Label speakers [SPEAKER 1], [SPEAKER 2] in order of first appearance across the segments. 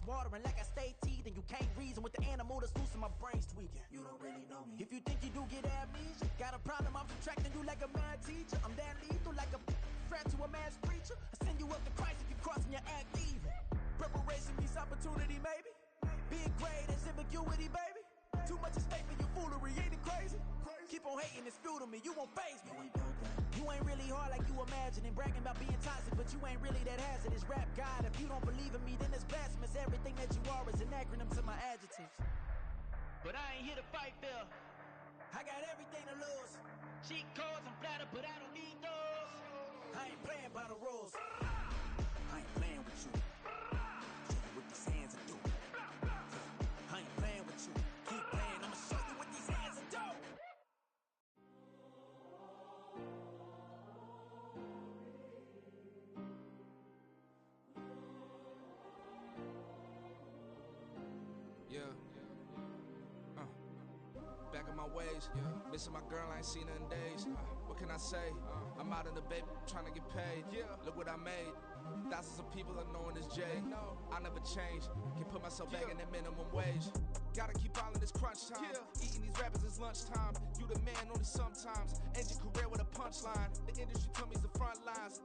[SPEAKER 1] eyes watering like I stay teeth, and you can't reason with the animal that's loose in my brain's tweaking. You don't really know me. If you think you do get amnesia, got a problem, I'm subtracting you like a mad teacher. I'm that lethal like a threat to a mass preacher. I send you up to Christ if you crossing your act even. Preparation meets opportunity, maybe. Big grade and ambiguity, baby. Too much at stake for your foolery, ain't it crazy? Keep on hating, it's fuel to me, you won't faze me. You ain't really hard like you imagining, bragging about being toxic, but you ain't really that hazardous. Rap God, if you don't believe in me, then it's blasphemous. Everything that you are is an acronym to my adjectives. But I ain't here to fight fair. I got everything to lose. Cheat codes and flatter, but I don't need those. I ain't playing by the rules. I ain't playing with you. Show you what these hands are doing. I ain't playing with you. Keep playing, I'ma show you what these hands are doing.
[SPEAKER 2] Yeah. Back in my ways, missing my girl, I ain't seen her in days. What can I say? I'm out in the baby, trying to get paid. Look what I made. Thousands of people are knowing this Jay. I never change. Can put myself back in the minimum wage. Gotta keep following this crunch time. Eating these rappers is lunchtime. You the man only sometimes. End your career with a punchline. The industry told me it's the front lines.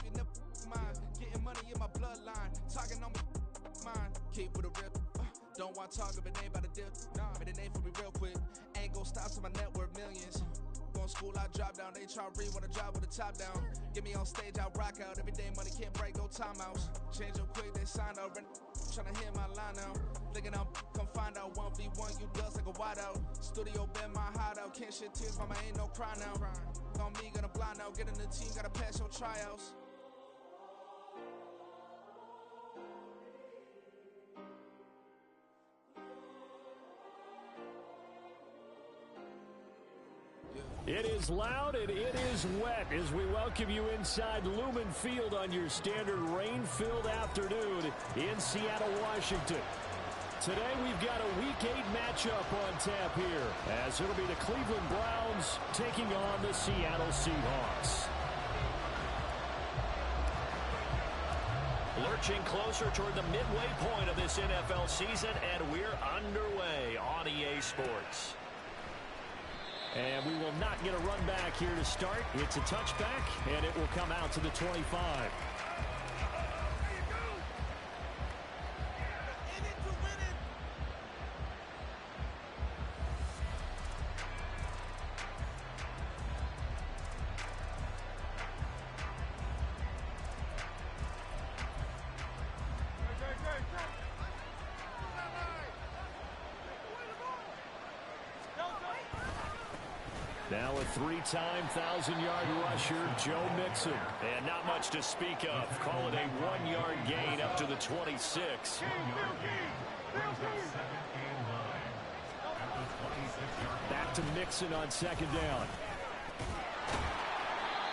[SPEAKER 2] You never mind. Getting money in my bloodline. Talking on me, mine. Keep with a rip. Don't want to talk if it ain't about a dip. But it ain't for me real quick. Ain't gon' stop till my net worth millions. Going school, I drop down. They try to read when I drop with the top down. Get me on stage, I rock out. Every day money can't break, no timeouts. Change up quick, they sign up. Tryna hear my line now. Thinking I'm come find out 1v1, you dust like a wideout. Studio been my hideout. Can't shed tears, mama ain't no cry now. On me, gonna blind out. Get in the team, gotta pass your tryouts.
[SPEAKER 3] It is loud and it is wet as we welcome you inside Lumen Field on your standard rain-filled afternoon in Seattle, Washington. Today we've got a Week 8 matchup on tap here as it'll be the Cleveland Browns taking on the Seattle Seahawks. Lurching closer toward the midway point of this NFL season, and we're underway on EA Sports. And we will not get a run back here to start. It's a touchback, and it will come out to the 25. Now a three-time 1,000-yard rusher, Joe Mixon. And not much to speak of. Call it a 1-yard gain up to the 26. Back to Mixon on second down.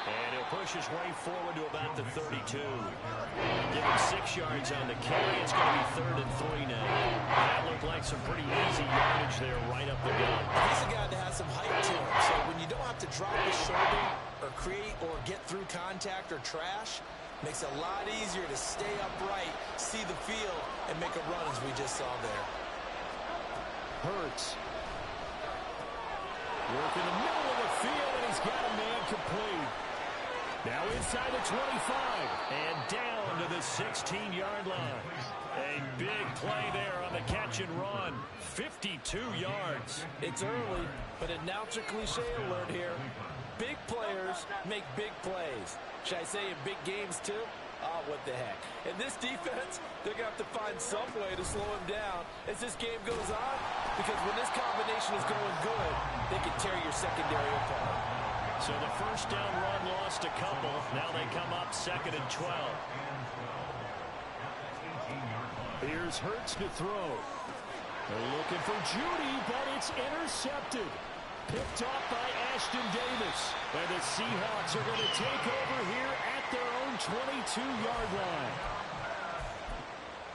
[SPEAKER 3] And he'll push his way forward to about the 32. Give him 6 yards on the carry. It's going to be 3rd and 3 now. That looked like some pretty easy yardage there right up the gut.
[SPEAKER 4] He's a guy that has some height to him. So when you don't have to drop his shoulder or create or get through contact or trash, makes it a lot easier to stay upright, see the field, and make a run as we just saw there.
[SPEAKER 3] Hurts. Work in the middle of the field, and he's got a man complete. Now inside the 25 and down to the 16-yard line. A big play there on the catch and run. 52 yards.
[SPEAKER 4] It's early, but announcer cliche alert here. Big players make big plays. Should I say in big games too? Oh, what the heck. In this defense, they're going to have to find some way to slow him down as this game goes on, because when this combination is going good, they can tear your secondary apart.
[SPEAKER 3] So the first down run lost a couple. Now they come up 2nd and 12. Here's Hurts to throw. They're looking for Judy, but it's intercepted. Picked off by Ashton Davis. And the Seahawks are going to take over here at their own 22-yard line.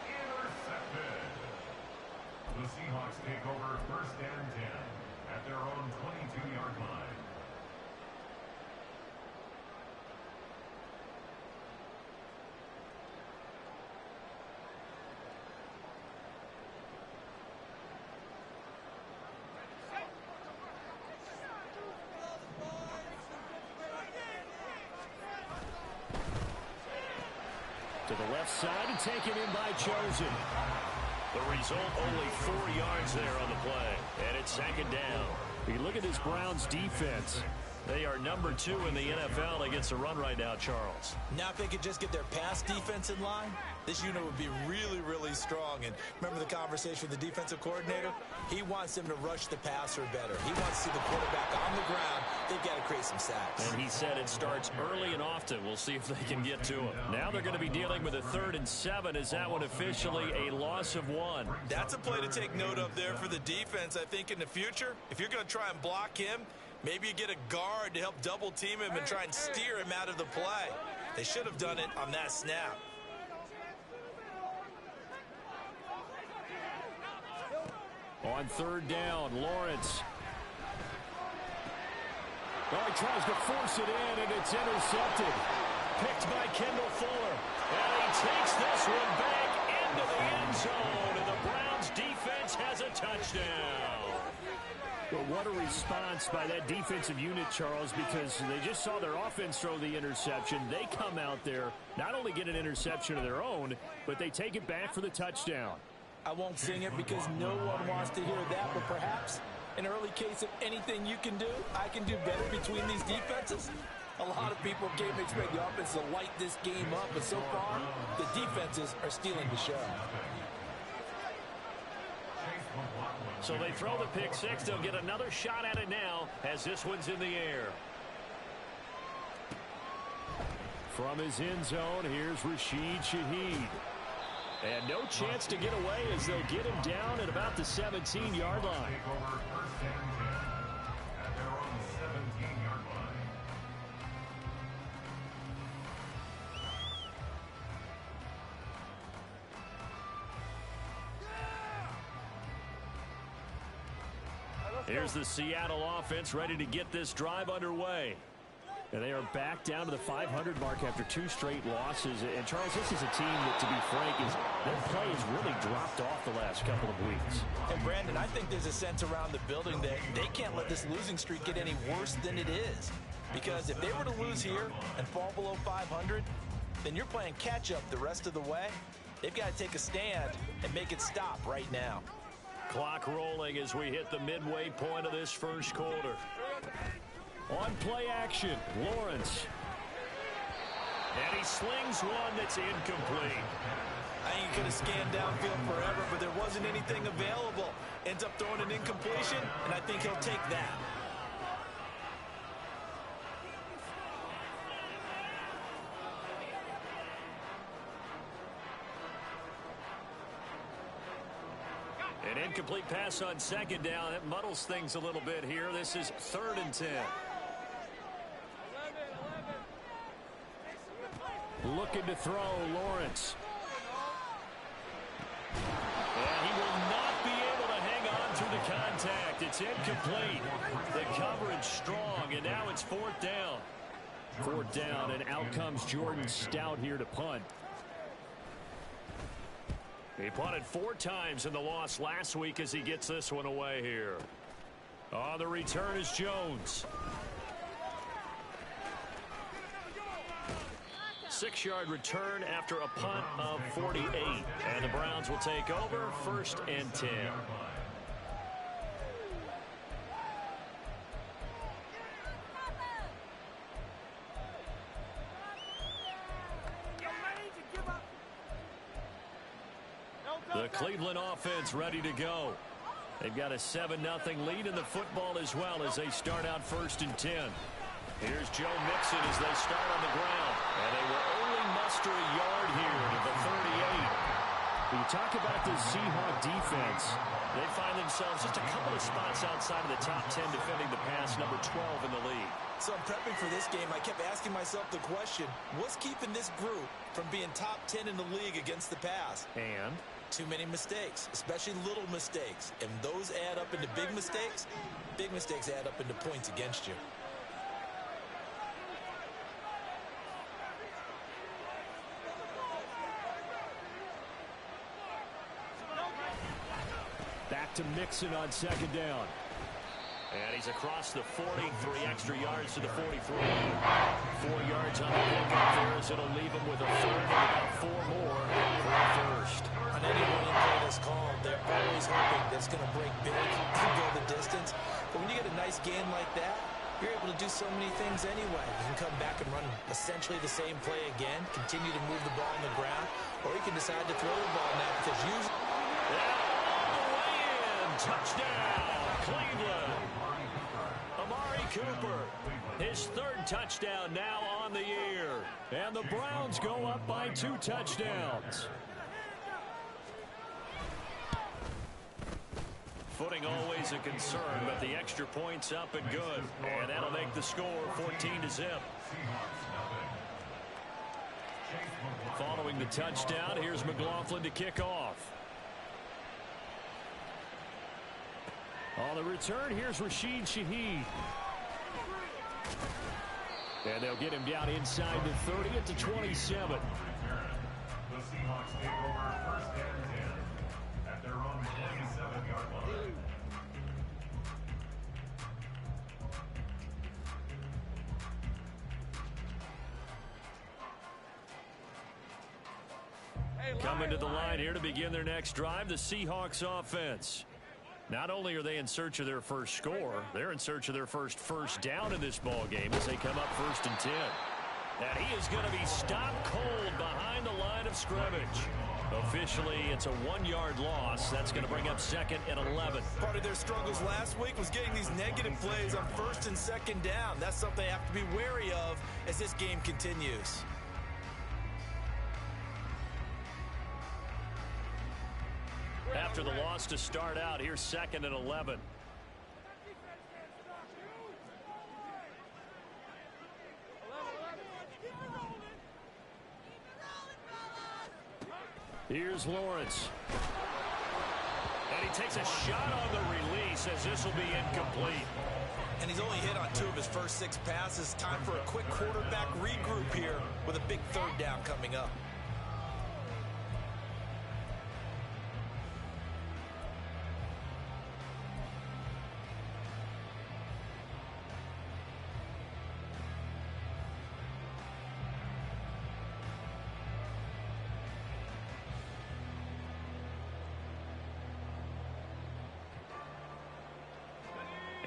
[SPEAKER 5] Intercepted. The Seahawks take over 1st and 10 at their own 22-yard line.
[SPEAKER 3] To the left side and taken in by Chosen. The result, only 4 yards there on the play. And it's second down. You look at this Browns defense. They are number 2 in the NFL against the run right now, Charles.
[SPEAKER 4] Now if they could just get their pass defense in line, this unit would be really, really strong. And remember the conversation with the defensive coordinator? He wants them to rush the passer better. He wants to see the quarterback on the ground. They've got to create some sacks.
[SPEAKER 3] And he said it starts early and often. We'll see if they can get to him. Now they're going to be dealing with a 3rd and 7. Is that one officially a loss of 1?
[SPEAKER 4] That's a play to take note of there for the defense. I think in the future, if you're going to try and block him, maybe you get a guard to help double team him and try and steer him out of the play. They should have done it on that snap.
[SPEAKER 3] On 3rd down, Lawrence. Oh, he tries to force it in, and it's intercepted. Picked by Kendall Fuller. And he takes this one back into the end zone, and the Browns defense has a touchdown. Well, what a response by that defensive unit, Charles, because they just saw their offense throw the interception. They come out there, not only get an interception of their own, but they take it back for the touchdown.
[SPEAKER 4] I won't sing it because no one wants to hear that, but perhaps an early case of anything you can do, I can do better between these defenses. A lot of people came to expect the offense to light this game up, but so far, the defenses are stealing the show.
[SPEAKER 3] So they throw the pick six. They'll get another shot at it now as this one's in the air. From his end zone, here's Rashid Shaheed. And no chance to get away as they'll get him down at about the 17-yard line. Here's the Seattle offense ready to get this drive underway. And they are back down to the 500 mark after 2 straight losses. And, Charles, this is a team that, to be frank, their play has really dropped off the last couple of weeks.
[SPEAKER 4] And, Brandon, I think there's a sense around the building that they can't let this losing streak get any worse than it is. Because if they were to lose here and fall below 500, then you're playing catch-up the rest of the way. They've got to take a stand and make it stop right now.
[SPEAKER 3] Clock rolling as we hit the midway point of this first quarter. On play action, Lawrence. And he slings one that's incomplete.
[SPEAKER 4] I ain't going to scan downfield forever, but there wasn't anything available. Ends up throwing an incompletion, and I think he'll take that.
[SPEAKER 3] An incomplete pass on second down. That muddles things a little bit here. This is 3rd and 10. Looking to throw, Lawrence. And he will not be able to hang on through the contact. It's incomplete. The coverage strong, and now it's 4th down. 4th down, and out comes Jordan Stout here to punt. He punted 4 times in the loss last week as he gets this one away here. On the return is Jones. 6-yard return after a punt of 48. And the Browns will take over 1st and 10. The Cleveland offense ready to go. They've got a 7-0 lead in the football as well as they start out 1st and 10. Here's Joe Mixon as they start on the ground. And they will only muster a yard here to the 38. When you talk about this Seahawk defense, they find themselves just a couple of spots outside of the top 10 defending the pass, number 12 in the league.
[SPEAKER 4] So I'm prepping for this game. I kept asking myself the question, what's keeping this group from being top 10 in the league against the pass?
[SPEAKER 3] And
[SPEAKER 4] too many mistakes, especially little mistakes. And those add up into big mistakes. Big mistakes add up into points against you. Back
[SPEAKER 3] to Mixon on 2nd down. And he's across the 40, 3 extra yards to the 43. 4 yards on the pickup there as it'll leave him with a third and about 4 more for a first.
[SPEAKER 4] On any running play that's called, they're always hoping that it's going to break big and go the distance. But when you get a nice gain like that, you're able to do so many things anyway. You can come back and run essentially the same play again, continue to move the ball on the ground, or you can decide to throw the ball now because usually...
[SPEAKER 3] All the way in. Touchdown, Cleveland. Amari Cooper, his 3rd touchdown now on the year. And the Browns go up by 2 touchdowns. Footing always a concern, but the extra point's up and good. And that'll make the score 14-0. Following the touchdown, here's McLaughlin to kick off. On the return, here's Rashid Shaheed. And they'll get him down inside the 30 at the 27.
[SPEAKER 5] The Seahawks take over 1st and 10 at their own 27-yard line.
[SPEAKER 3] Coming to the line here to begin their next drive, the Seahawks offense. Not only are they in search of their first score, they're in search of their first down in this ball game as they come up 1st and 10. And he is going to be stopped cold behind the line of scrimmage. Officially, it's a 1-yard loss. That's going to bring up 2nd and 11.
[SPEAKER 4] Part of their struggles last week was getting these negative plays on 1st and 2nd down. That's something they have to be wary of as this game continues.
[SPEAKER 3] After the loss to start out, here's 2nd and 11. Here's Lawrence. And he takes a shot on the release as this will be incomplete.
[SPEAKER 4] And he's only hit on 2 of his first 6 passes. Time for a quick quarterback regroup here with a big 3rd down coming up.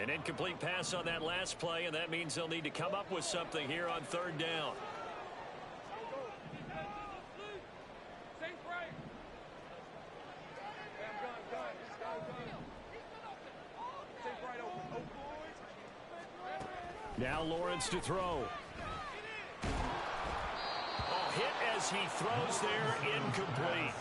[SPEAKER 3] An incomplete pass on that last play, and that means they'll need to come up with something here on 3rd down. Now Lawrence to throw. Oh, hit as he throws there, incomplete.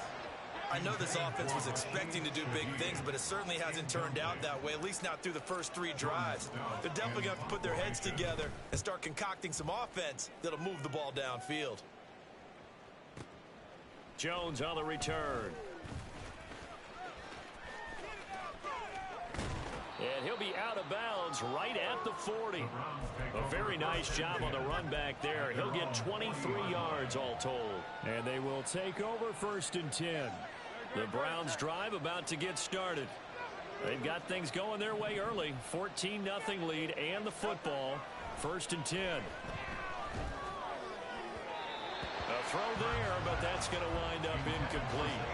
[SPEAKER 4] I know this offense was expecting to do big things, but it certainly hasn't turned out that way, at least not through the first 3 drives. They're definitely going to have to put their heads together and start concocting some offense that'll move the ball downfield.
[SPEAKER 3] Jones on the return. And he'll be out of bounds right at the 40. A very nice job on the run back there. He'll get 23 yards all told. And they will take over 1st and 10. The Browns drive about to get started. They've got things going their way early. 14-0 lead and the football. 1st and 10. A throw there, but that's going to wind up incomplete.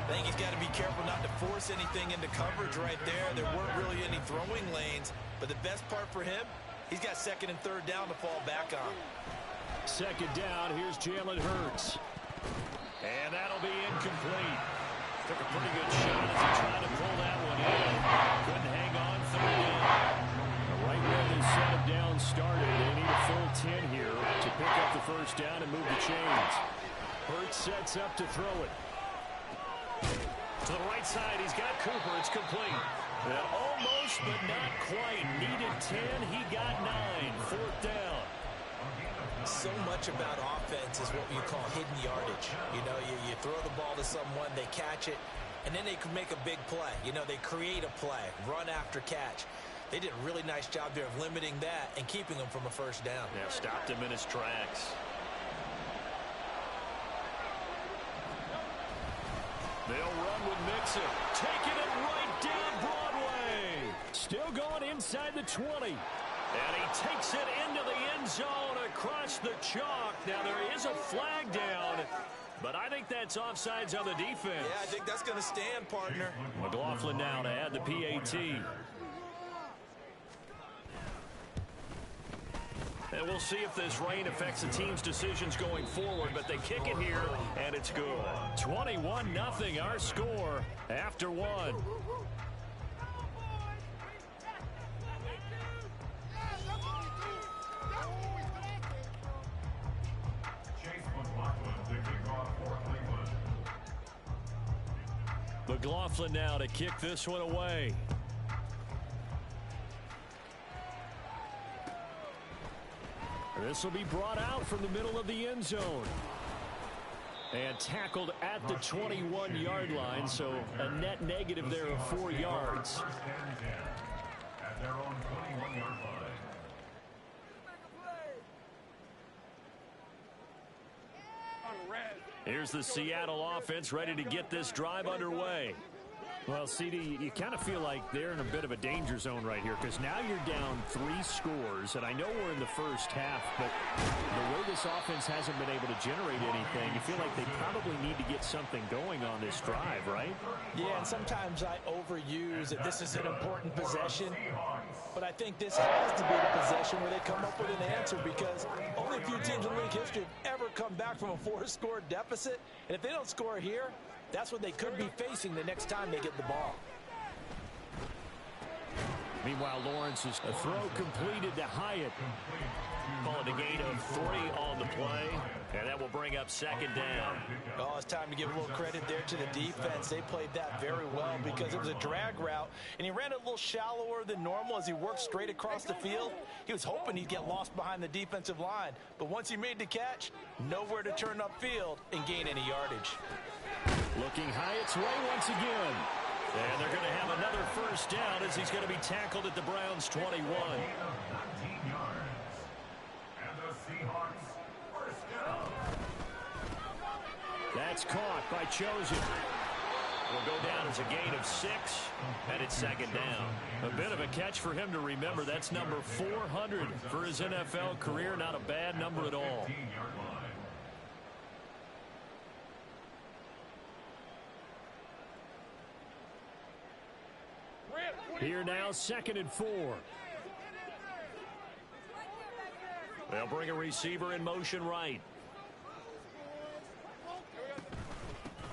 [SPEAKER 4] I think he's got to be careful not to force anything into coverage right there. There weren't really any throwing lanes, but the best part for him, he's got 2nd and 3rd down to fall back on.
[SPEAKER 3] 2nd down, here's Jalen Hurts. And that'll be incomplete. Took a pretty good shot as he tried to pull that one in. Couldn't hang on 3rd down. Right where the set of downs started, they need a full 10 here to pick up the 1st down and move the chains. Hurts sets up to throw it. To the right side, he's got Cooper. It's complete. And almost, but not quite. Needed 10. He got 9. 4th down.
[SPEAKER 4] So much about offense is what you call hidden yardage. You know, you throw the ball to someone, they catch it, and then they can make a big play. You know, they create a play, run after catch. They did a really nice job there of limiting that and keeping him from a 1st down.
[SPEAKER 3] Yeah, stopped him in his tracks. They'll run with Mixon. Taking it right down Broadway. Still going inside the 20. And he takes it into the end zone across the chalk. Now there is a flag down, but I think that's offsides on the defense.
[SPEAKER 4] Yeah, I think that's going to stand, partner.
[SPEAKER 3] McLaughlin now to add the PAT. And we'll see if this rain affects the team's decisions going forward, but they kick it here, and it's good. 21-0 our score after one. McLaughlin now to kick this one away. This will be brought out from the middle of the end zone. And tackled at the 21-yard line, so a net negative there of 4 yards.
[SPEAKER 5] First and 10 at their own 21-yard line.
[SPEAKER 3] Here's the Seattle offense ready to get this drive underway. Well, CD, you kind of feel like they're in a bit of a danger zone right here because now you're down 3 scores, and I know we're in the first half, but the way this offense hasn't been able to generate anything, you feel like they probably need to get something going on this drive, right?
[SPEAKER 4] Yeah, and sometimes I overuse that this is an important possession, but I think this has to be the possession where they come up with an answer because only a few teams in league history have ever come back from a 4-score deficit, and if they don't score here, that's what they could be facing the next time they get the ball.
[SPEAKER 3] Meanwhile, Lawrence is a throw completed to Hyatt. Call it a gain of 3 on the play, and that will bring up second down.
[SPEAKER 4] Oh, it's time to give a little credit there to the defense. They played that very well because it was a drag route, and he ran it a little shallower than normal as he worked straight across the field. He was hoping he'd get lost behind the defensive line, but once he made the catch, nowhere to turn upfield and gain any yardage.
[SPEAKER 3] Looking Hyatt's way once again. And they're going to have another first down as he's going to be tackled at the Browns' 21.
[SPEAKER 5] 19 yards. And the Seahawks first down.
[SPEAKER 3] That's caught by Chosen. Will go down as a gain of 6, and it's second down. A bit of a catch for him to remember. That's number 400 for his NFL career. Not a bad number at all.
[SPEAKER 5] 15-yard line.
[SPEAKER 3] Here now, 2nd and 4. They'll bring a receiver in motion right.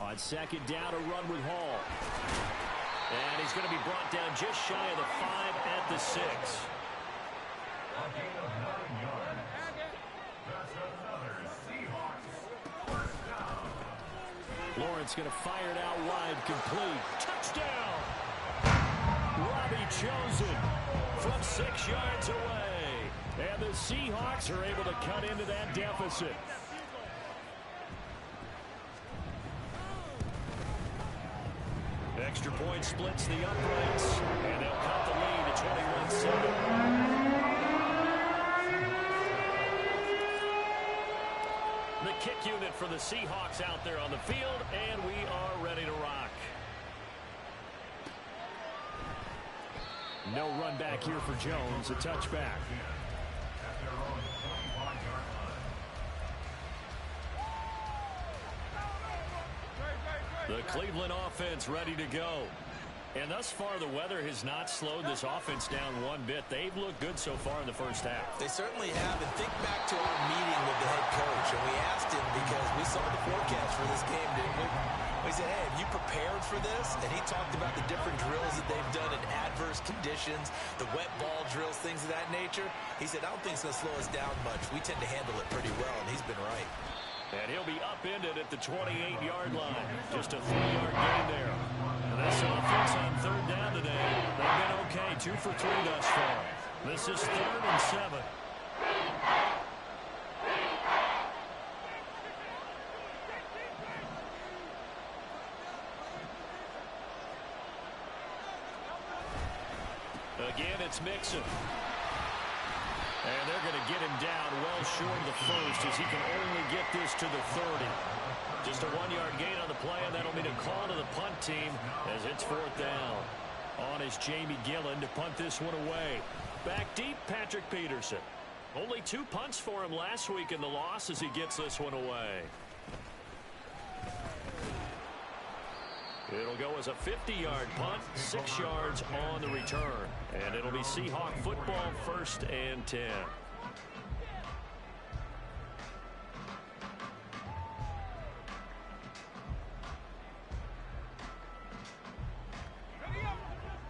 [SPEAKER 3] On 2nd down, a run with Hall. And he's going to be brought down just shy of the 5 at the 6.
[SPEAKER 5] A gain of 9 yards. That's another Seahawks first down.
[SPEAKER 3] Lawrence going to fire it out wide, complete. Touchdown! Robbie Chosen from 6 yards away. And the Seahawks are able to cut into that deficit. Extra point splits the uprights, and they'll cut the lead to 21-7. The kick unit for the Seahawks out there on the field, and we are ready to rock. No run back here for Jones, a touchback.
[SPEAKER 5] At their own 25-yard line.
[SPEAKER 3] The Cleveland offense ready to go. And thus far, the weather has not slowed this offense down one bit. They've looked good so far in the first half.
[SPEAKER 4] They certainly have. And think back to our meeting with the head coach. And we asked him because we saw the forecast for this game, didn't we? We said, hey, have you prepared for this? And he talked about the different drills that they've done in adverse conditions, the wet ball drills, things of that nature. He said, I don't think it's going to slow us down much. We tend to handle it pretty well, and he's been right.
[SPEAKER 3] And he'll be upended at the 28-yard line. Just a 3-yard gain there. And this offense on 3rd down today, they've been okay. 2 for 3 thus far. This is 3rd and 7. Again, it's Mixon. And they're going to get him down well short of the first as he can only get this to the 30. Just a 1-yard gain on the play, and that'll mean a call to the punt team as it's 4th down. On is Jamie Gillen to punt this one away. Back deep, Patrick Peterson. Only 2 punts for him last week in the loss as he gets this one away. It'll go as a 50-yard punt, 6 yards on the return. And it'll be Seahawk football, 1st and 10.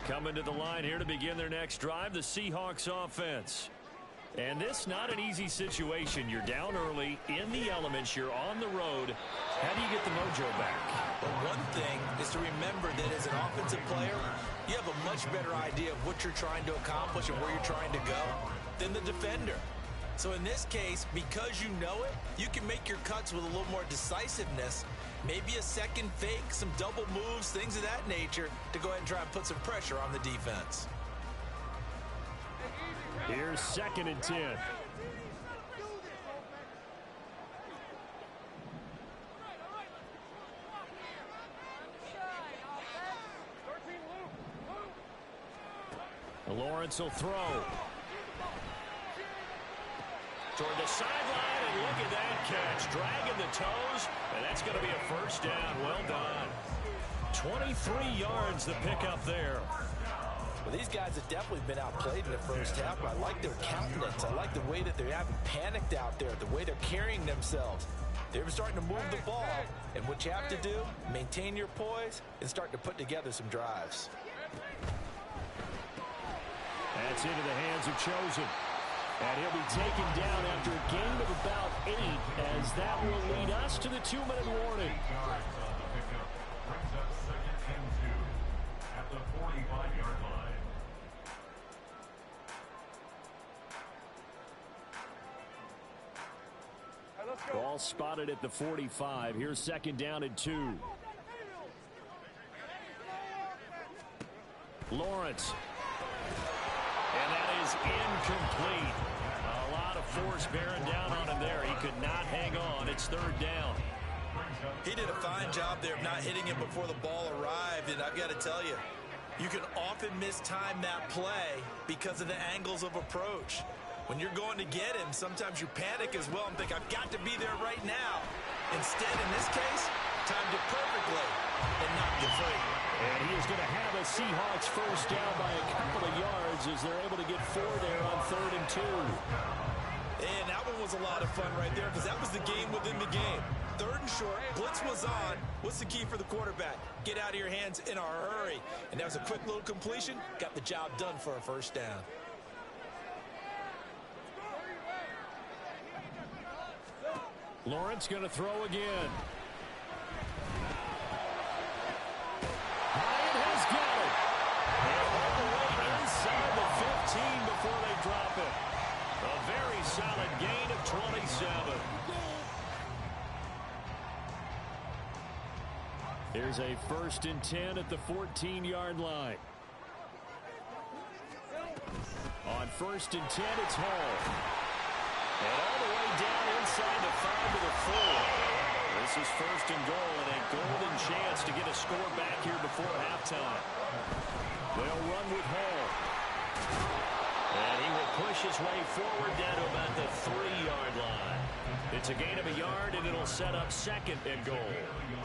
[SPEAKER 3] Coming to the line here to begin their next drive, the Seahawks offense. And this not an easy situation. You're down early, in the elements, you're on the road. How do you get the mojo back?
[SPEAKER 4] Well, one thing is to remember that as an offensive player, you have a much better idea of what you're trying to accomplish and where you're trying to go than the defender. So in this case, because you know it, you can make your cuts with a little more decisiveness, maybe a second fake, some double moves, things of that nature, to go ahead and try and put some pressure on the defense.
[SPEAKER 3] Here's 2nd and 10. Lawrence will throw. Toward the sideline, and look at that catch. Dragging the toes, and that's going to be a 1st down. Well done. 23 yards the pickup there.
[SPEAKER 4] Well, these guys have definitely been outplayed in the first half, but I like their countenance. I like the way that they haven't panicked out there, the way they're carrying themselves. They're starting to move the ball, and what you have to do, maintain your poise and start to put together some drives.
[SPEAKER 3] That's into the hands of Chosen. And he'll be taken down after a gain of about 8, as that will lead us to the 2-minute warning.
[SPEAKER 5] Brings up 2nd and 2 at the 45-yard line.
[SPEAKER 3] Ball spotted at the 45. Here's 2nd down and 2. Lawrence. And that is incomplete. A lot of force bearing down on him there. He could not hang on. It's 3rd down.
[SPEAKER 4] He did a fine job there of not hitting him before the ball arrived, and I've got to tell you, you can often mistime that play because of the angles of approach. When you're going to get him, sometimes you panic as well and think, I've got to be there right now. Instead, in this case, timed it perfectly and knocked it free.
[SPEAKER 3] And he is going to have a Seahawks 1st down by a couple of yards as they're able to get 4 there on 3rd and 2.
[SPEAKER 4] And that one was a lot of fun right there because that was the game within the game. 3rd and short, blitz was on. What's the key for the quarterback? Get out of your hands in a hurry. And that was a quick little completion. Got the job done for a 1st down.
[SPEAKER 3] Lawrence going to throw again. Bryant has got it. And all the way inside the 15 before they drop it. A very solid gain of 27. Here's a 1st and 10 at the 14-yard line. On 1st and 10, it's Hall. And all the way down inside the 5 to the 4. This is 1st and goal and a golden chance to get a score back here before halftime. They'll run with Hall. And he will push his way forward down to about the 3-yard line. It's a gain of a yard, and it'll set up 2nd and goal.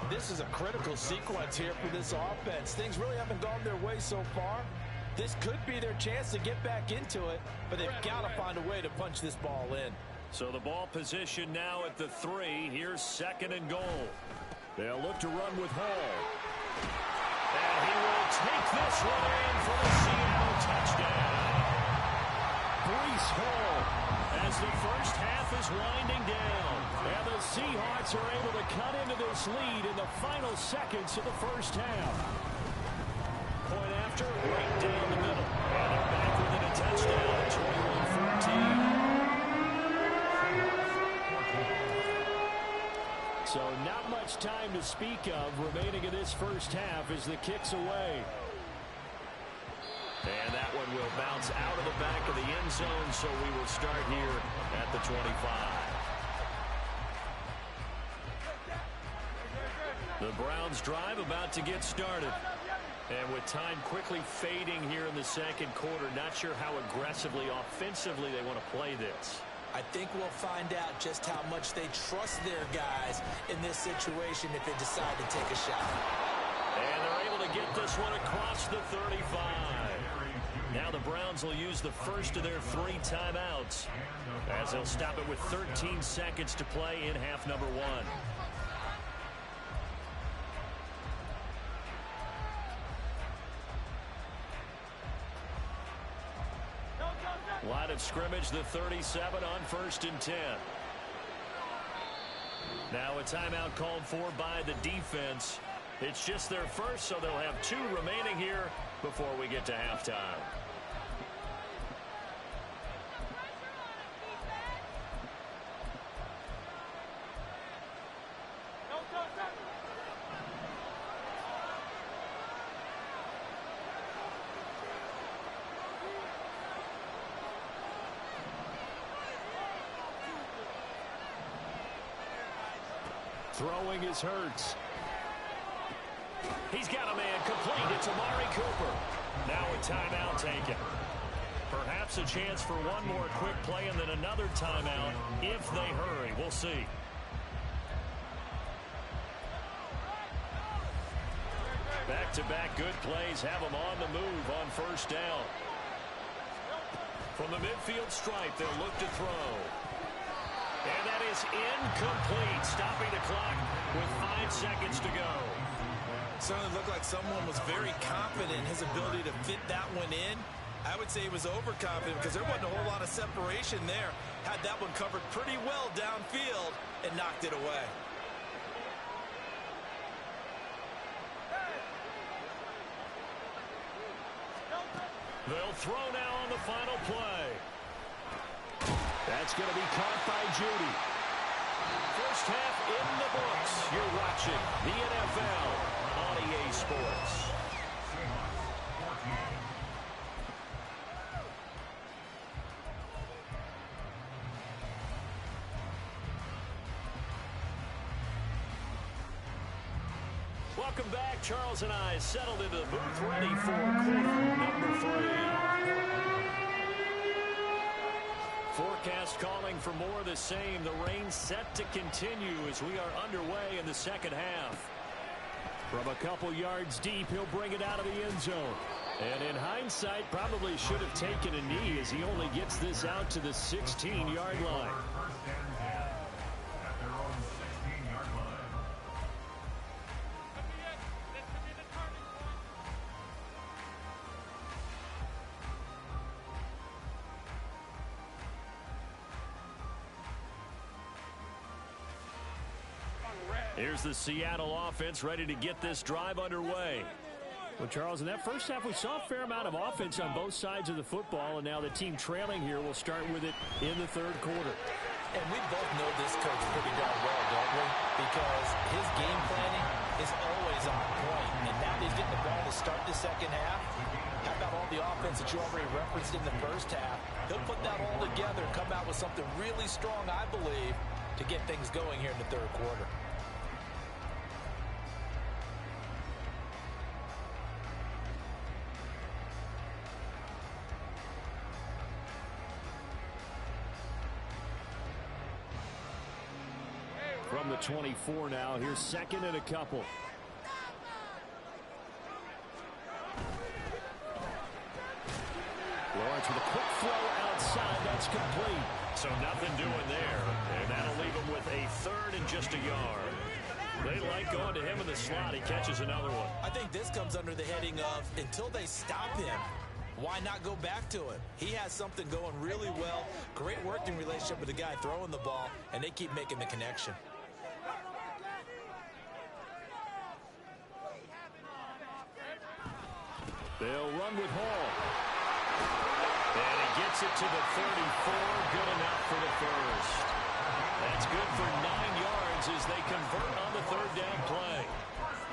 [SPEAKER 4] This is a critical sequence here for this offense. Things really haven't gone their way so far. This could be their chance to get back into it, but they've got to find a way to punch this ball in.
[SPEAKER 3] So the ball position now at the 3. Here's 2nd and goal. They'll look to run with Hall. And he will take this one in for the Seattle touchdown. Breece Hall as the first half is winding down. And the Seahawks are able to cut into this lead in the final seconds of the first half. Point after, right down the middle. And they're back within a touchdown at 21-14. So not much time to speak of remaining in this first half as the kick's away. And that one will bounce out of the back of the end zone, so we will start here at the 25. The Browns drive about to get started. And with time quickly fading here in the second quarter, not sure how aggressively, offensively they want to play this.
[SPEAKER 4] I think we'll find out just how much they trust their guys in this situation if they decide to take a shot.
[SPEAKER 3] And they're able to get this one across the 35. Now the Browns will use the first of their 3 timeouts as they'll stop it with 13 seconds to play in half number 1. Line of scrimmage, the 37 on 1st and 10. Now a timeout called for by the defense. It's just their first, so they'll have 2 remaining here before we get to halftime. Throwing is Hurts. He's got a man complete. It's Amari Cooper. Now a timeout taken. Perhaps a chance for one more quick play and then another timeout if they hurry. We'll see. Back-to-back good plays have them on the move on 1st down. From the midfield stripe, they'll look to throw. And that is incomplete, stopping the clock with 5 seconds to go.
[SPEAKER 4] Certainly looked like someone was very confident in his ability to fit that one in. I would say he was overconfident because there wasn't a whole lot of separation there. Had that one covered pretty well downfield and knocked it away.
[SPEAKER 3] They'll throw now on the final play. That's going to be caught by Judy. First half in the books. You're watching the NFL on EA Sports. Welcome back. Charles and I settled into the booth ready for quarter number 3. Forecast calling for more of the same. The rain set to continue as we are underway in the second half. From a couple yards deep, he'll bring it out of the end zone. And in hindsight, probably should have taken a knee as he only gets this out to the 16-yard line. Here's the Seattle offense ready to get this drive underway. Well, Charles, in that first half, we saw a fair amount of offense on both sides of the football, and now the team trailing here will start with it in the 3rd quarter.
[SPEAKER 4] And we both know this coach pretty darn well, don't we? Because his game planning is always on point. And now he's getting the ball to start the second half. How about all the offense that you already referenced in the first half? He'll put that all together and come out with something really strong, I believe, to get things going here in the 3rd quarter.
[SPEAKER 3] From the 24 now, here's 2nd and a couple. Lawrence with a quick throw outside. That's complete. So nothing doing there. And that'll leave him with a 3rd and just a yard. They like going to him in the slot. He catches another one.
[SPEAKER 4] I think this comes under the heading of until they stop him, why not go back to him? He has something going really well. Great working relationship with the guy throwing the ball, and they keep making the connection.
[SPEAKER 3] They'll run with Hall. And he gets it to the 34. Good enough for the first. That's good for 9 yards as they convert on the 3rd down play.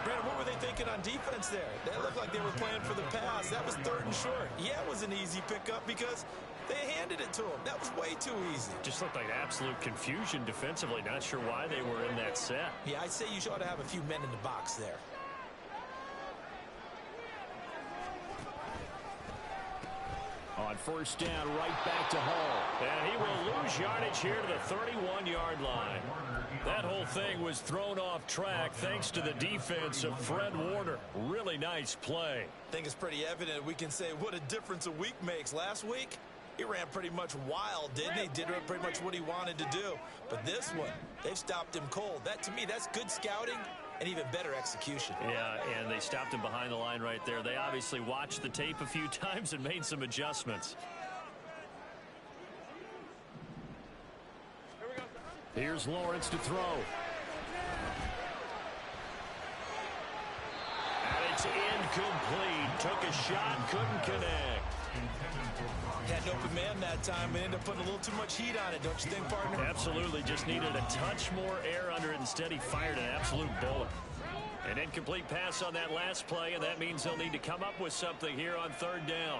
[SPEAKER 4] Brandon, what were they thinking on defense there? They looked like they were playing for the pass. That was 3rd and short. Yeah, it was an easy pickup because they handed it to him. That was way too easy.
[SPEAKER 3] Just looked like absolute confusion defensively. Not sure why they were in that set.
[SPEAKER 4] Yeah, I'd say you ought to have a few men in the box there.
[SPEAKER 3] On first down, right back to Hall. And he will lose yardage here to the 31-yard line. That whole thing was thrown off track thanks to the defense of Fred Warner. Really nice play.
[SPEAKER 4] I think it's pretty evident we can say what a difference a week makes. Last week, he ran pretty much wild, didn't he? Did pretty much what he wanted to do. But this one, they've stopped him cold. That, to me, that's good scouting and even better execution.
[SPEAKER 3] Yeah, and they stopped him behind the line right there. They obviously watched the tape a few times and made some adjustments. Here's Lawrence to throw. And it's incomplete. Took a shot, couldn't connect.
[SPEAKER 4] Had an open man that time and ended up putting a little too much heat on it, don't you think, partner?
[SPEAKER 3] Absolutely. Just needed a touch more air under it. Instead, he fired an absolute bullet. An incomplete pass on that last play, and that means they'll need to come up with something here on third down.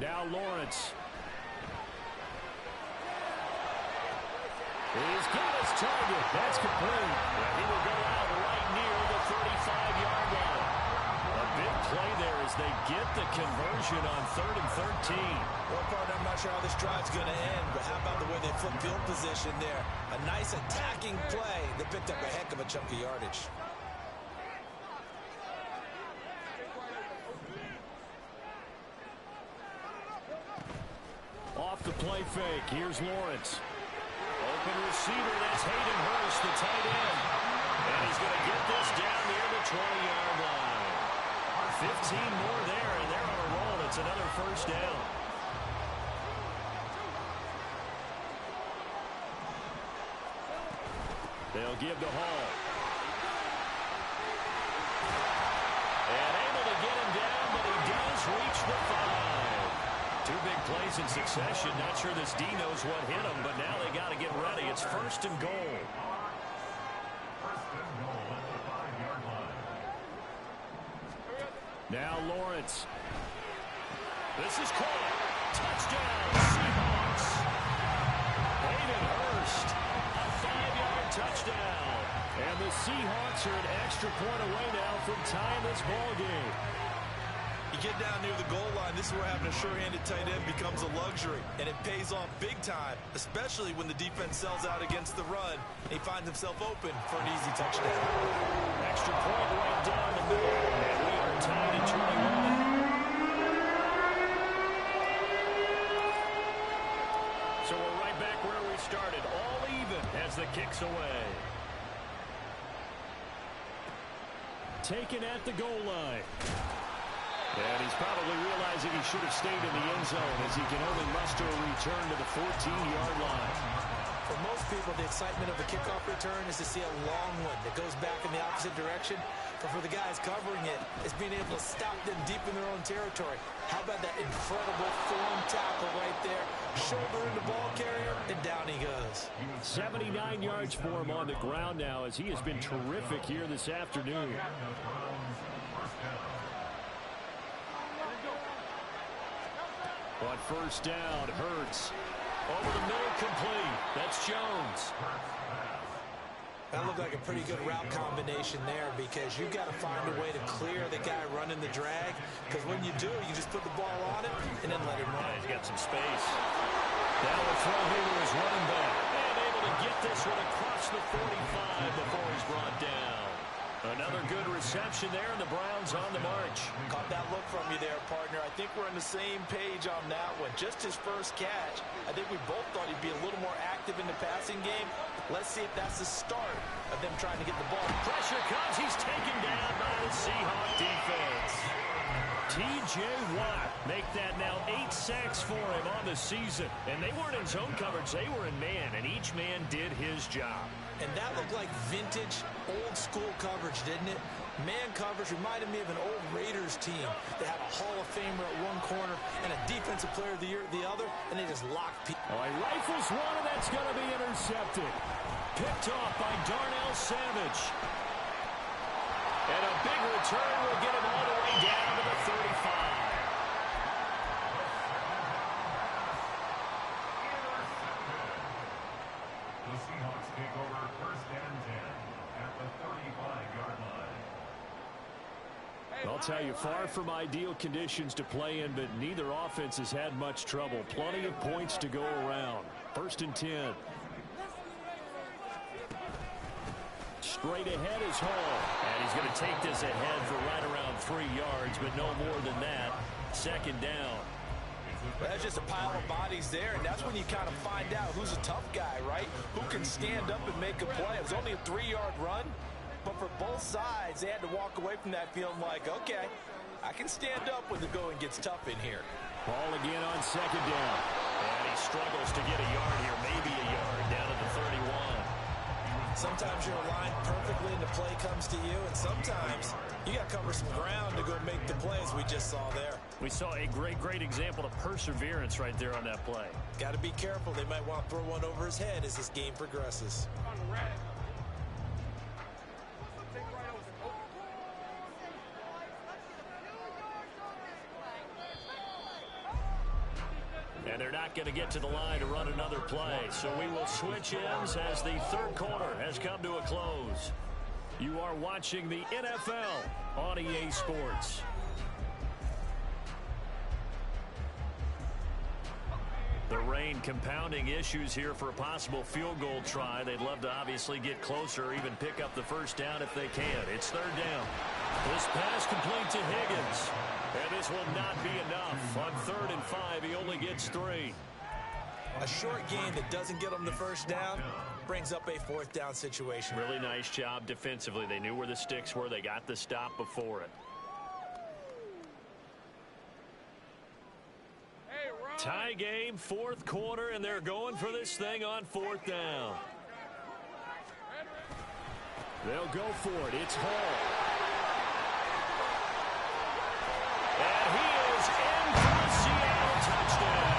[SPEAKER 3] Now Lawrence. He's got his target. That's complete. And he will go out right near the 35-yard line. A big play there as they get the conversion on 3rd and 13.
[SPEAKER 4] Well, partner, I'm not sure how this drive's going to end, but how about the way they flip field position there? A nice attacking play that picked up a heck of a chunk of yardage.
[SPEAKER 3] Off the play fake. Here's Lawrence. Open receiver. That's Hayden Hurst, the tight end. And he's going to get this down near the 20-yard line. 15 more there, and they're on a roll. It's another first down. They'll give to Hall. And able to get him down, but he does reach the 5. Two big plays in succession. Not sure this D knows what hit him, but now they got to get ready. It's 1st and goal. Now Lawrence. This is caught. Touchdown, Seahawks. Hayden Hurst. A 5-yard touchdown. And the Seahawks are an extra point away now from tying this ball game.
[SPEAKER 4] You get down near the goal line, this is where having a sure-handed tight end becomes a luxury, and it pays off big time, especially when the defense sells out against the run, and he finds himself open for an easy touchdown.
[SPEAKER 3] Extra point right down the middle, and we are tied at 21. So we're right back where we started, all even as the kick's away. Taken at the goal line. And he's probably realizing he should have stayed in the end zone as he can only muster a return to the 14-yard line.
[SPEAKER 4] For most people, the excitement of a kickoff return is to see a long one that goes back in the opposite direction. But for the guys covering it, it's being able to stop them deep in their own territory. How about that incredible form tackle right there? Shoulder in the ball carrier, and down he goes.
[SPEAKER 3] 79 yards for him on the ground now as he has been terrific here this afternoon. On first down, Hurts. Over the middle, complete. That's Jones.
[SPEAKER 4] That looked like a pretty good route combination there because you've got to find a way to clear the guy running the drag. Because when you do, you just put the ball on him and then let him run.
[SPEAKER 3] He's got some space. Now the throw here to his running back. And able to get this one across the 45 before he's brought down. Another good reception there, and the Browns on the march.
[SPEAKER 4] Caught that look from you there, partner. I think we're on the same page on that one. Just his first catch. I think we both thought he'd be a little more active in the passing game. Let's see if that's the start of them trying to get the ball.
[SPEAKER 3] Pressure comes. He's taken down by the Seahawk defense. T.J. Watt make that now 8 sacks for him on the season. And they weren't in zone coverage. They were in man, and each man did his job.
[SPEAKER 4] And that looked like vintage, old-school coverage, didn't it? Man coverage reminded me of an old Raiders team that had a Hall of Famer at one corner and a Defensive Player of the Year at the other, and they just locked people.
[SPEAKER 3] Oh, he rifles one, and that's going to be intercepted. Picked off by Darnell Savage. And a big return will get him all the way down to the 35. I'll tell you, far from ideal conditions to play in, but neither offense has had much trouble. Plenty of points to go around. 1st and 10. Straight ahead is Hall.
[SPEAKER 6] And he's going to take this ahead for right around 3 yards, but no more than that. 2nd down.
[SPEAKER 4] Well, that's just a pile of bodies there, and that's when you kind of find out who's a tough guy, right? Who can stand up and make a play. It was only a 3-yard run, but for both sides, they had to walk away from that feeling like, okay, I can stand up when the going gets tough in here.
[SPEAKER 3] Ball again on 2nd down.
[SPEAKER 6] And he struggles to get a yard here, maybe a yard, down at the 31.
[SPEAKER 4] Sometimes you're aligned perfectly and the play comes to you, and sometimes you got to cover some ground to go make the plays we just saw there.
[SPEAKER 6] We saw a great example of perseverance right there on that play.
[SPEAKER 4] Got to be careful. They might want to throw one over his head as this game progresses.
[SPEAKER 6] And they're not going to get to the line to run another play. So we will switch ends as the 3rd quarter has come to a close. You are watching the NFL on EA Sports. The rain compounding issues here for a possible field goal try. They'd love to obviously get closer, even pick up the 1st down if they can. It's 3rd down. This pass complete to Higgins. And this will not be enough. On 3rd and 5, he only gets 3.
[SPEAKER 4] A short gain that doesn't get them the 1st down brings up a 4th down situation.
[SPEAKER 6] Really nice job defensively. They knew where the sticks were. They got the stop before it. Tie game, 4th quarter, and they're going for this thing on 4th down.
[SPEAKER 3] They'll go for it. It's Hall.
[SPEAKER 6] And he is in for a Seattle touchdown.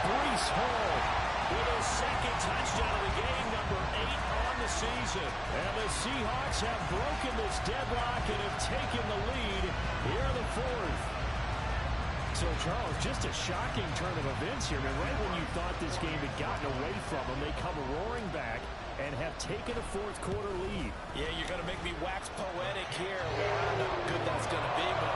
[SPEAKER 3] Breece Hall
[SPEAKER 6] With his 2nd touchdown of the game, number 8 on the season.
[SPEAKER 3] And the Seahawks have broken this deadlock and have taken the lead here in the 4th. So, Charles, just a shocking turn of events here. I mean, right when you thought this game had gotten away from them, they come roaring back and have taken a 4th quarter lead.
[SPEAKER 4] Yeah, you're going to make me wax poetic here. Well, I don't know how good that's going to be, but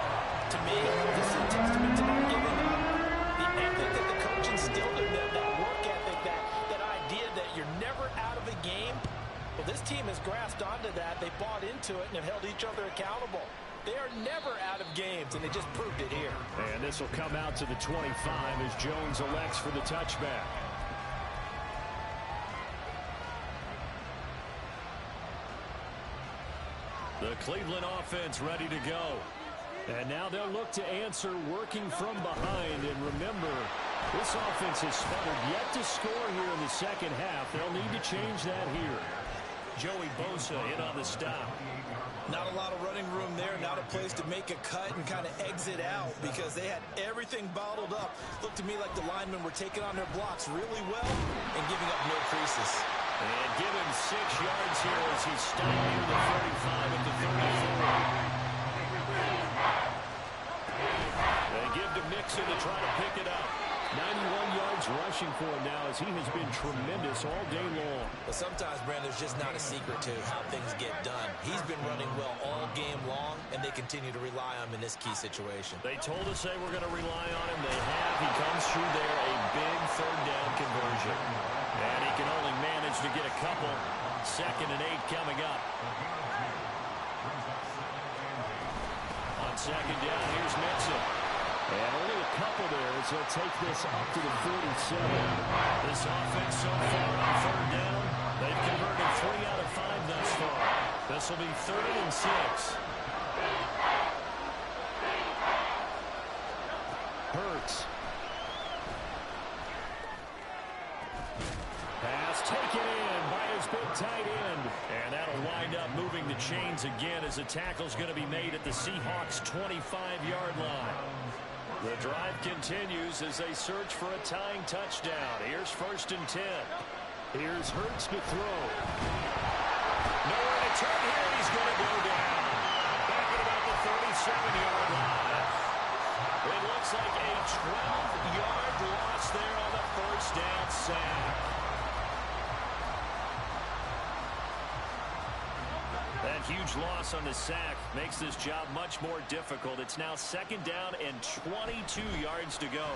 [SPEAKER 4] to me, this is a testament to not giving up. The ethic that the coach instilled in them, that work ethic, that idea that you're never out of a game. Well, this team has grasped onto that. They bought into it and have held each other accountable. They are never out of games, and they just proved it here.
[SPEAKER 3] And this will come out to the 25 as Jones elects for the touchback.
[SPEAKER 6] The Cleveland offense ready to go.
[SPEAKER 3] And now they'll look to answer working from behind. And remember, this offense has sputtered yet to score here in the 2nd half. They'll need to change that here.
[SPEAKER 6] Joey Bosa in on the stop.
[SPEAKER 4] Not a lot of running room there, not a place to make a cut and kind of exit out because they had everything bottled up. Looked to me like the linemen were taking on their blocks really well and giving up no creases.
[SPEAKER 6] And give him 6 yards here as he's stopped near the 35 at the 34. They give to Mixon to try to pick it up.
[SPEAKER 3] 91 yards rushing for him now as he has been tremendous all day long.
[SPEAKER 4] But sometimes, Brandon, there's just not a secret to how things get done. He's been running well all game long, and they continue to rely on him in this key situation.
[SPEAKER 6] They told us they were going to rely on him. They have. He comes through there, a big 3rd down conversion. And he can only manage to get a couple. 2nd and 8 coming up. On 2nd down, here's Mixon.
[SPEAKER 3] And only a couple there as he'll take this up to the 47.
[SPEAKER 6] This offense so far on 3rd down, they've converted 3 out of 5 thus far. This will be 3rd and 6.
[SPEAKER 3] Hurts. Pass taken in by his big tight end.
[SPEAKER 6] And that'll wind up moving the chains again as the tackle's going to be made at the Seahawks' 25-yard line. The drive continues as they search for a tying touchdown. Here's 1st and 10.
[SPEAKER 3] Here's Hurts to throw.
[SPEAKER 6] Nowhere to turn here. He's going to go down. Back at about the 37-yard line. It looks like a 12-yard loss there on the 1st down sack. That huge loss on the sack makes this job much more difficult. It's now 2nd down and 22 yards to go.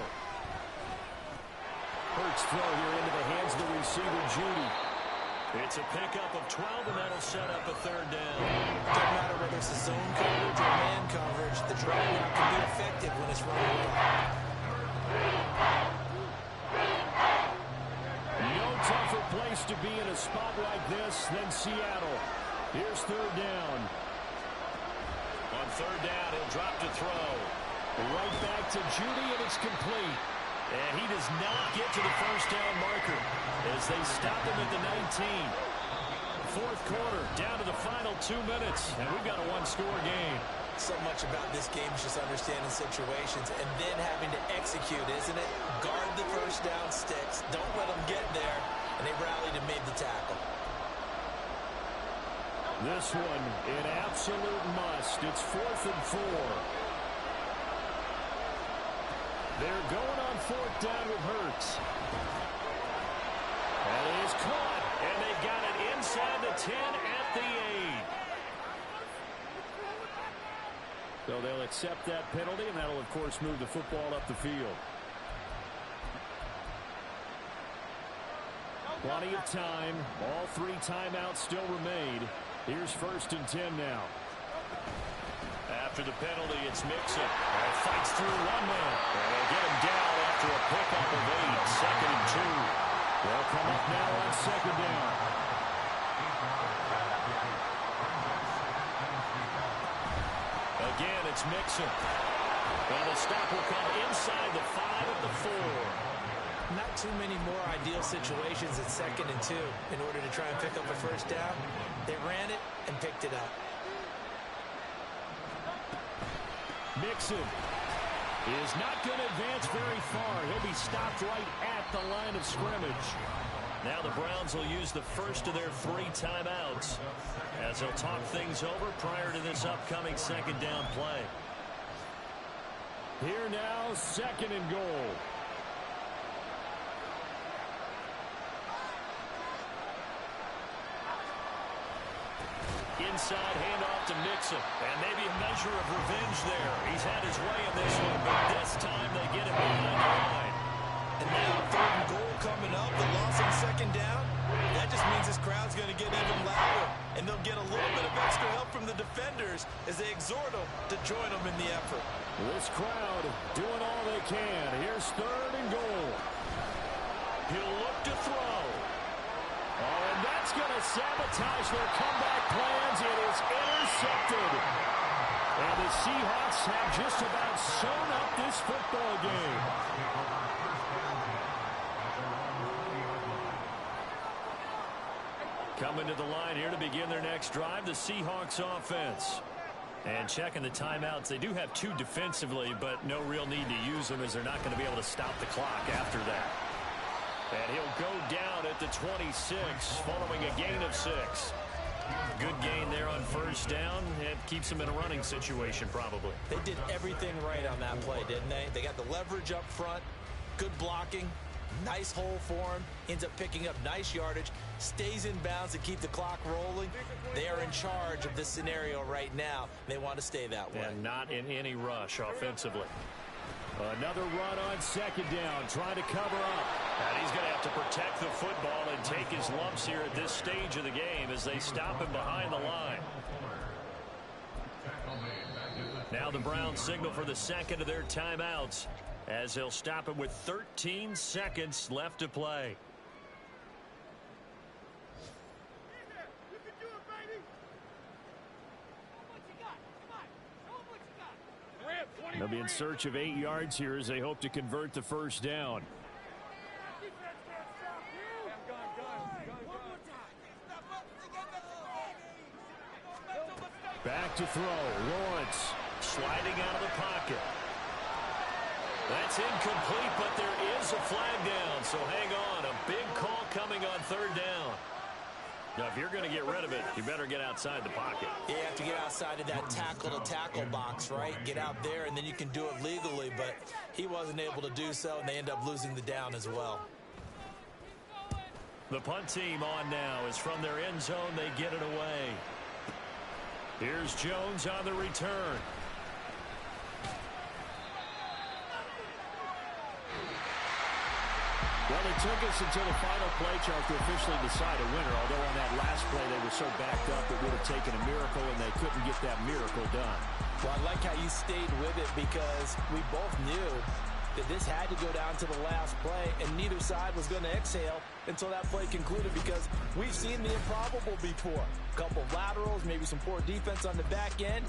[SPEAKER 3] Hurts throw here into the hands of the receiver, Judy.
[SPEAKER 6] It's a pickup of 12, and that'll set up a 3rd down.
[SPEAKER 4] Doesn't matter whether it's a zone coverage or man coverage, the drag route can be effective when it's run well.
[SPEAKER 3] No tougher place to be in a spot like this than Seattle. Here's 3rd down.
[SPEAKER 6] On 3rd down, he'll drop to throw.
[SPEAKER 3] Right back to Judy, and it's complete.
[SPEAKER 6] And he does not get to the 1st down marker as they stop him at the 19. 4th quarter, down to the final 2 minutes, and we've got a 1-score game.
[SPEAKER 4] So much about this game is just understanding situations and then having to execute, isn't it? Guard the 1st down sticks. Don't let them get there. And they rallied and made the tackle.
[SPEAKER 3] This one, an absolute must. It's 4th and 4. They're going on 4th down with Hurts. That is caught, and they've got it inside the 10 at the 8. So they'll accept that penalty, and that'll, of course, move the football up the field. Plenty of time. All 3 timeouts still remain. Here's 1st and 10 now.
[SPEAKER 6] After the penalty, it's Mixon. Fights through one man. And they'll get him down after a pickup of 8. 2nd and 2.
[SPEAKER 3] They'll come up now on 2nd down.
[SPEAKER 6] Again, it's Mixon. Well, the stop will come inside the 5 at the 4.
[SPEAKER 4] Not too many more ideal situations at 2nd and 2 in order to try and pick up a 1st down. They ran it and picked it up.
[SPEAKER 3] Mixon is not going to advance very far. He'll be stopped right at the line of scrimmage.
[SPEAKER 6] Now the Browns will use the first of their 3 timeouts as they'll talk things over prior to this upcoming 2nd down play.
[SPEAKER 3] Here now, 2nd and goal.
[SPEAKER 6] Inside handoff to Mixon. And maybe a measure of revenge there. He's had his way in this one, but this time they get him behind the line.
[SPEAKER 4] And now 3rd and goal coming up. The loss on 2nd down. That just means this crowd's going to get even louder. And they'll get a little bit of extra help from the defenders as they exhort them to join them in the effort.
[SPEAKER 3] This crowd doing all they can. Here's 3rd and goal.
[SPEAKER 6] He'll look to throw.
[SPEAKER 3] Oh, and that's going to sabotage their comeback plans. It is intercepted. And the Seahawks have just about sewn up this football game.
[SPEAKER 6] Coming to the line here to begin their next drive, the Seahawks offense. And checking the timeouts, they do have 2 defensively, but no real need to use them as they're not going to be able to stop the clock after that. And he'll go down at the 26 following a gain of 6. Good gain there on 1st down. It keeps them in a running situation probably.
[SPEAKER 4] They did everything right on that play, didn't they? They got the leverage up front, good blocking, nice hole for him, ends up picking up nice yardage, stays in bounds to keep the clock rolling. They are in charge of this scenario right now. They want to stay that way.
[SPEAKER 6] And not in any rush offensively.
[SPEAKER 3] Another run on 2nd down, trying to cover up.
[SPEAKER 6] And he's going to have to protect the football and take his lumps here at this stage of the game as they stop him behind the line. Now the Browns signal for the 2nd of their timeouts as they'll stop him with 13 seconds left to play.
[SPEAKER 3] They'll be in search of 8 yards here as they hope to convert the 1st down. Back to throw. Lawrence
[SPEAKER 6] Sliding out of the pocket. That's incomplete, but there is a flag down, so hang on. A big call coming on 3rd down. Now, if you're going to get rid of it, you better get outside the pocket.
[SPEAKER 4] You have to get outside of that tackle-to-tackle box, right? Get out there, and then you can do it legally, but he wasn't able to do so, and they end up losing the down as well.
[SPEAKER 6] The punt team on now is from their end zone. They get it away.
[SPEAKER 3] Here's Jones on the return. Well, it took us until the final play, Charles, to officially decide a winner, although on that last play they were so backed up it would have taken a miracle, and they couldn't get that miracle done.
[SPEAKER 4] Well, I like how you stayed with it because we both knew that this had to go down to the last play, and neither side was going to exhale until that play concluded because we've seen the improbable before. A couple of laterals, maybe some poor defense on the back end,